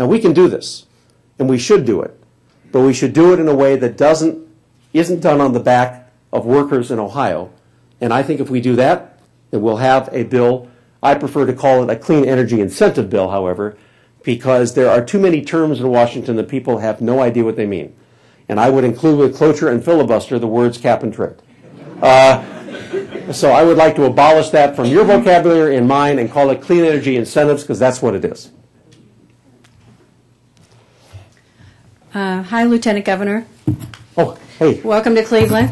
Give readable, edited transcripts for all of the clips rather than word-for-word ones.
Now, we can do this, and we should do it, but we should do it in a way that isn't done on the back of workers in Ohio. And I think if we do that, then we'll have a bill. I prefer to call it a clean energy incentive bill, however, because there are too many terms in Washington that people have no idea what they mean. And I would include with cloture and filibuster the words cap and trade. So I would like to abolish that from your vocabulary and mine and call it clean energy incentives, because that's what it is. Hi, Lieutenant Governor. Oh, hey. Welcome to Cleveland.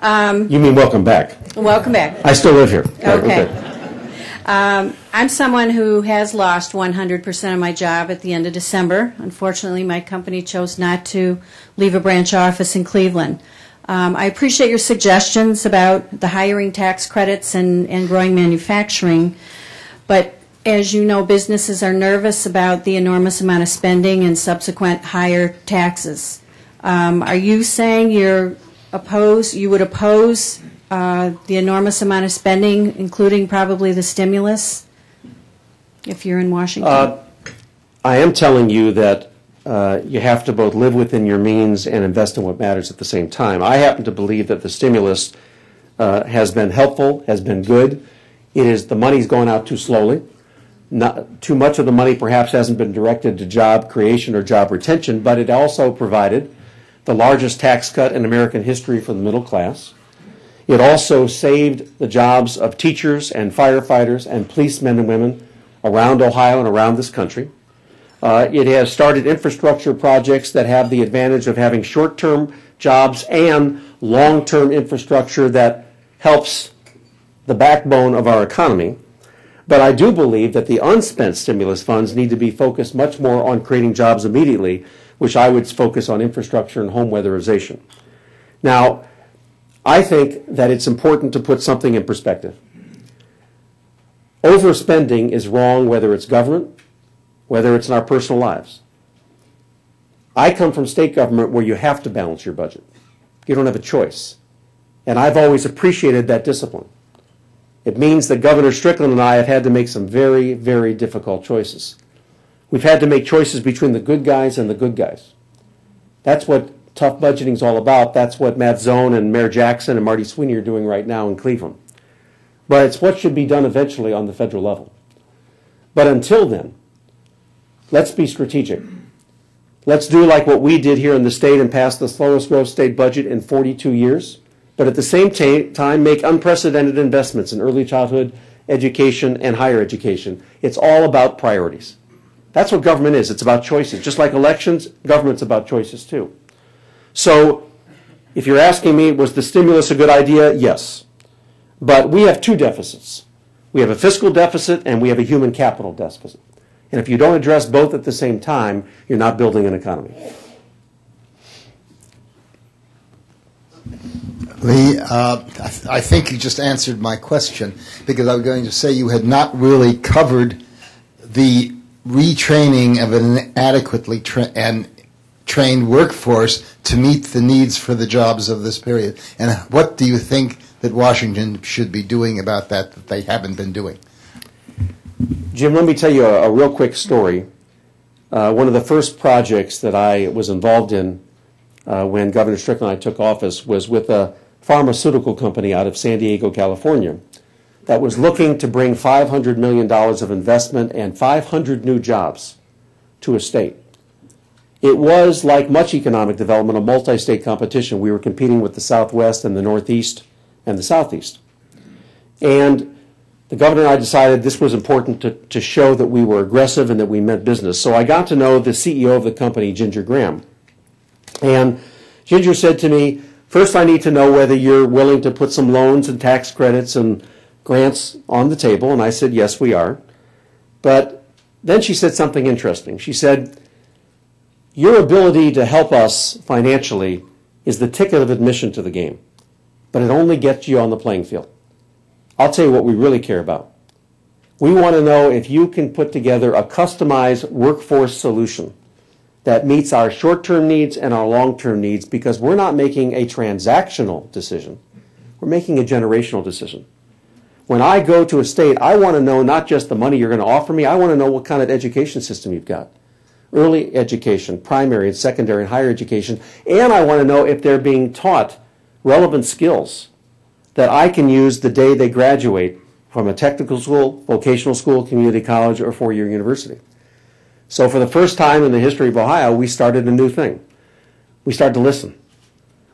You mean welcome back? Welcome back. I still live here. Okay. I'm someone who has lost 100% of my job at the end of December. Unfortunately, my company chose not to leave a branch office in Cleveland. I appreciate your suggestions about the hiring tax credits and growing manufacturing, but as you know, businesses are nervous about the enormous amount of spending and subsequent higher taxes. Are you saying you would oppose the enormous amount of spending, including probably the stimulus, if you're in Washington? I am telling you that you have to both live within your means and invest in what matters at the same time. I happen to believe that the stimulus has been helpful, has been good. The money's going out too slowly. Not too much of the money perhaps hasn't been directed to job creation or job retention, but it also provided the largest tax cut in American history for the middle class. It also saved the jobs of teachers and firefighters and policemen and women around Ohio and around this country. It has started infrastructure projects that have the advantage of having short-term jobs and long-term infrastructure that helps the backbone of our economy. But I do believe that the unspent stimulus funds need to be focused much more on creating jobs immediately, which I would focus on infrastructure and home weatherization. Now, I think that it's important to put something in perspective. Overspending is wrong whether it's government, whether it's in our personal lives. I come from state government where you have to balance your budget. You don't have a choice. And I've always appreciated that discipline. It means that Governor Strickland and I have had to make some very, very difficult choices. We've had to make choices between the good guys and the good guys. That's what tough budgeting is all about. That's what Matt Zone and Mayor Jackson and Marty Sweeney are doing right now in Cleveland. But it's what should be done eventually on the federal level. But until then, let's be strategic. Let's do like what we did here in the state and pass the slowest growth state budget in 42 years. But at the same time, make unprecedented investments in early childhood education and higher education. It's all about priorities. That's what government is. It's about choices. Just like elections, government's about choices too. So if you're asking me, was the stimulus a good idea? Yes. But we have two deficits. We have a fiscal deficit and we have a human capital deficit. And if you don't address both at the same time, you're not building an economy. Lee, I think you just answered my question, because I was going to say you had not really covered the retraining of an inadequately trained workforce to meet the needs for the jobs of this period. And what do you think that Washington should be doing about that they haven't been doing? Jim, let me tell you a real quick story. One of the first projects that I was involved in when Governor Strickland and I took office was with a pharmaceutical company out of San Diego, California, that was looking to bring $500 million of investment and 500 new jobs to a state. It was, like much economic development, a multi-state competition. We were competing with the Southwest and the Northeast and the Southeast. And the governor and I decided this was important to show that we were aggressive and that we meant business. So I got to know the CEO of the company, Ginger Graham. And Ginger said to me, first I need to know whether you're willing to put some loans and tax credits and grants on the table. And I said, yes, we are. But then she said something interesting. She said, your ability to help us financially is the ticket of admission to the game, but it only gets you on the playing field. I'll tell you what we really care about. We want to know if you can put together a customized workforce solution that meets our short-term needs and our long-term needs, because we're not making a transactional decision. We're making a generational decision. When I go to a state, I want to know not just the money you're going to offer me, I want to know what kind of education system you've got. early education, primary and secondary and higher education, and I want to know if they're being taught relevant skills that I can use the day they graduate from a technical school, vocational school, community college, or four-year university. So for the first time in the history of Ohio, we started a new thing. We started to listen.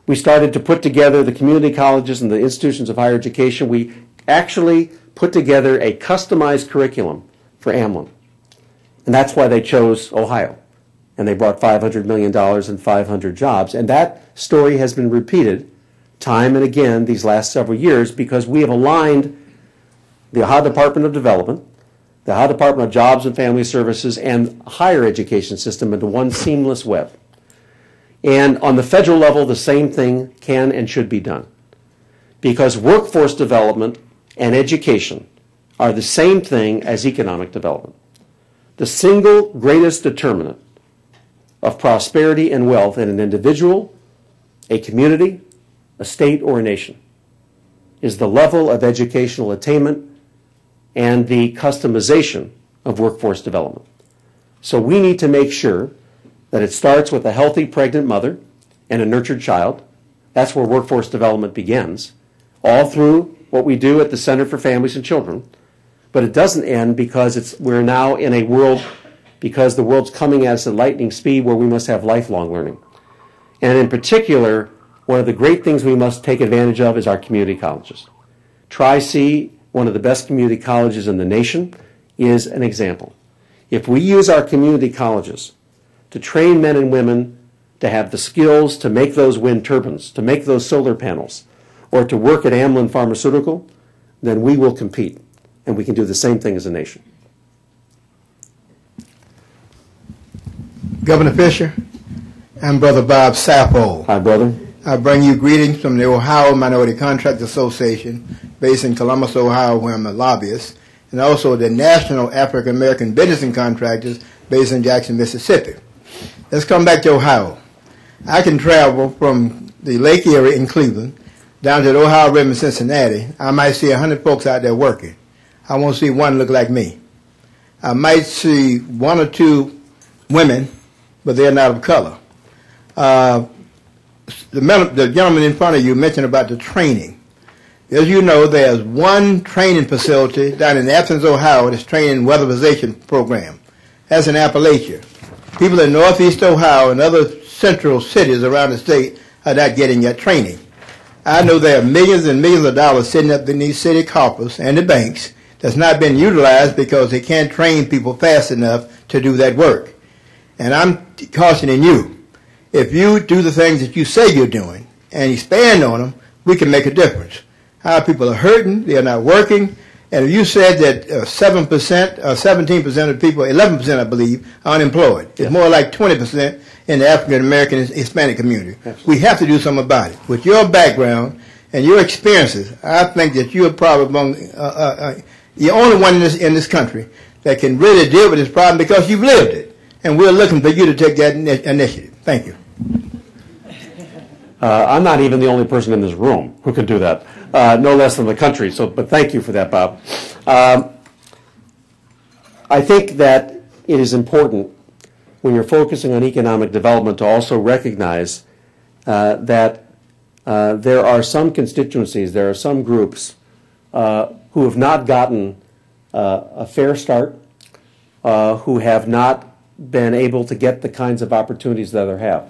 We started to put together the community colleges and the institutions of higher education. We actually put together a customized curriculum for Amlin. And that's why they chose Ohio. And they brought $500 million and 500 jobs. And that story has been repeated time and again these last several years because we have aligned the Ohio Department of Development, the Ohio Department of Jobs and Family Services, and higher education system into one seamless web. And on the federal level, the same thing can and should be done. Because workforce development and education are the same thing as economic development. The single greatest determinant of prosperity and wealth in an individual, a community, a state, or a nation is the level of educational attainment and the customization of workforce development. So we need to make sure that it starts with a healthy pregnant mother and a nurtured child. That's where workforce development begins, all through what we do at the Center for Families and Children. But it doesn't end because we're now in a world, because the world's coming at us at lightning speed where we must have lifelong learning. And in particular, one of the great things we must take advantage of is our community colleges. Tri-C, one of the best community colleges in the nation, is an example. If we use our community colleges to train men and women to have the skills to make those wind turbines, to make those solar panels, or to work at Amlin Pharmaceutical, then we will compete, and we can do the same thing as a nation. Governor Fisher, I'm Brother Bob Sappho. Hi, brother. I bring you greetings from the Ohio Minority Contract Association, based in Columbus, Ohio, where I'm a lobbyist, and also the National African American Business and Contractors, based in Jackson, Mississippi. Let's come back to Ohio. I can travel from the lake area in Cleveland down to the Ohio River in Cincinnati. I might see 100 folks out there working. I won't see one look like me. I might see one or two women, but they're not of color. The gentleman in front of you mentioned about the training. As you know, there's one training facility down in Athens, Ohio, that's training weatherization program. That's in Appalachia. People in Northeast Ohio and other central cities around the state are not getting that training. I know there are millions and millions of dollars sitting up in these city coffers and the banks that's not been utilized because they can't train people fast enough to do that work. And I'm cautioning you, if you do the things that you say you're doing and expand on them, we can make a difference. Our people are hurting, they're not working, and if you said that 7%, 17% of people, 11% I believe, are unemployed. It's more like 20% in the African American and Hispanic community. Absolutely. We have to do something about it. With your background and your experiences, I think that you're probably among the only one in this country that can really deal with this problem because you've lived it. And we're looking for you to take that initiative. Thank you. I'm not even the only person in this room who can do that, no less than the country. But thank you for that, Bob. I think that it is important when you're focusing on economic development to also recognize that there are some constituencies, there are some groups who have not gotten a fair start, who have not been able to get the kinds of opportunities that others have.